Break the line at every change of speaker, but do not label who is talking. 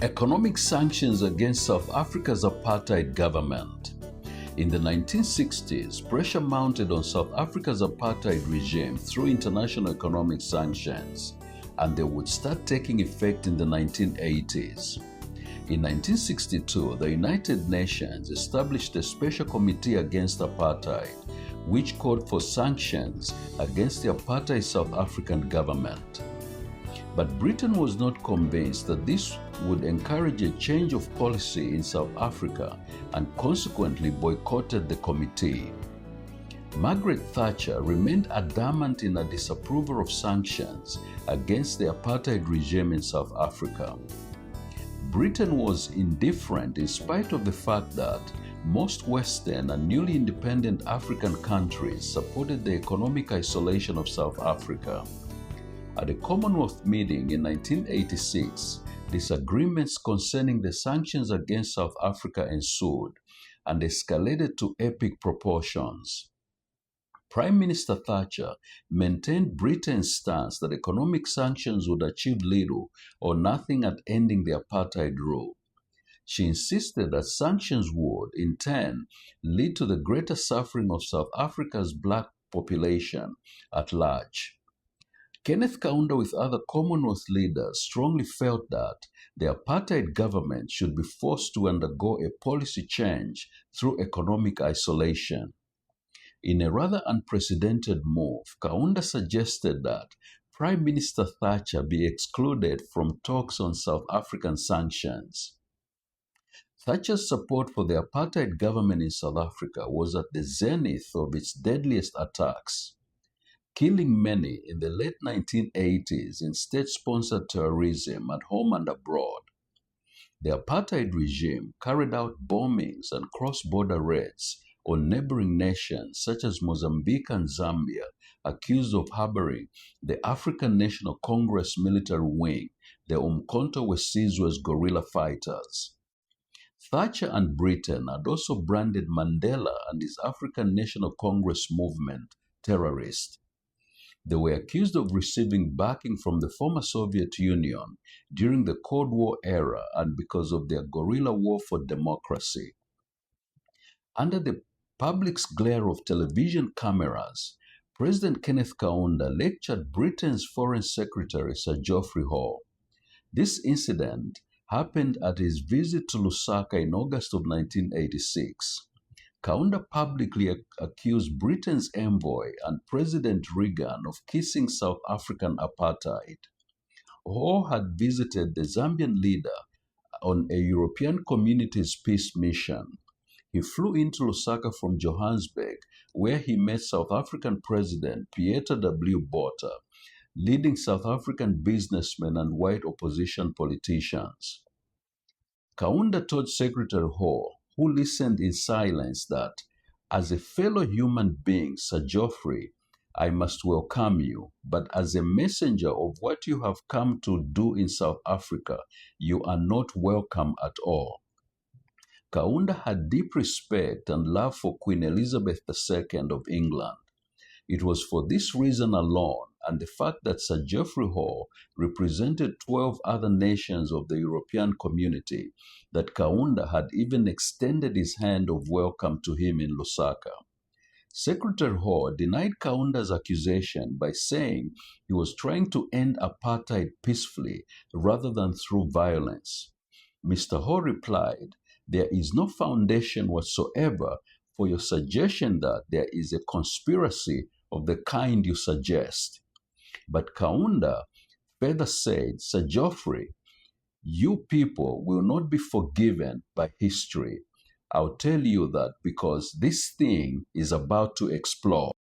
Economic sanctions against South Africa's apartheid government. In the 1960s, pressure mounted on South Africa's apartheid regime through international economic sanctions, and they would start taking effect in the 1980s. In 1962, the United Nations established a special committee against apartheid, which called for sanctions against the apartheid South African government. But Britain was not convinced that this would encourage a change of policy in South Africa and consequently boycotted the committee. Margaret Thatcher remained adamant in her disapproval of sanctions against the apartheid regime in South Africa. Britain was indifferent in spite of the fact that most Western and newly independent African countries supported the economic isolation of South Africa. At a Commonwealth meeting in 1986, disagreements concerning the sanctions against South Africa ensued and escalated to epic proportions. Prime Minister Thatcher maintained Britain's stance that economic sanctions would achieve little or nothing at ending the apartheid rule. She insisted that sanctions would, in turn, lead to the greater suffering of South Africa's black population at large. Kenneth Kaunda, with other Commonwealth leaders, strongly felt that the apartheid government should be forced to undergo a policy change through economic isolation. In a rather unprecedented move, Kaunda suggested that Prime Minister Thatcher be excluded from talks on South African sanctions. Thatcher's support for the apartheid government in South Africa was at the zenith of its deadliest attacks, killing many in the late 1980s in state-sponsored terrorism at home and abroad. The apartheid regime carried out bombings and cross-border raids on neighboring nations such as Mozambique and Zambia, accused of harboring the African National Congress military wing, the Umkhonto Wesizwe's guerrilla fighters. Thatcher and Britain had also branded Mandela and his African National Congress movement terrorists. They were accused of receiving backing from the former Soviet Union during the Cold War era and because of their guerrilla war for democracy. Under the public's glare of television cameras, President Kenneth Kaunda lectured Britain's Foreign Secretary Sir Geoffrey Hall. This incident happened at his visit to Lusaka in August of 1986. Kaunda publicly accused Britain's envoy and President Reagan of kissing South African apartheid. Hall had visited the Zambian leader on a European Community's peace mission. He flew into Lusaka from Johannesburg, where he met South African President Pieter W. Botha, leading South African businessmen and white opposition politicians. Kaunda told Secretary Hall, who listened in silence, that, as a fellow human being, Sir Geoffrey, I must welcome you, but as a messenger of what you have come to do in South Africa, you are not welcome at all. Kaunda had deep respect and love for Queen Elizabeth II of England. It was for this reason alone, and the fact that Sir Geoffrey Hall represented 12 other nations of the European community, that Kaunda had even extended his hand of welcome to him in Lusaka. Secretary Hall denied Kaunda's accusation by saying he was trying to end apartheid peacefully rather than through violence. Mr. Hall replied, "There is no foundation whatsoever for your suggestion that there is a conspiracy of the kind you suggest." But Kaunda further said, "Sir Geoffrey, you people will not be forgiven by history. I'll tell you that because this thing is about to explode."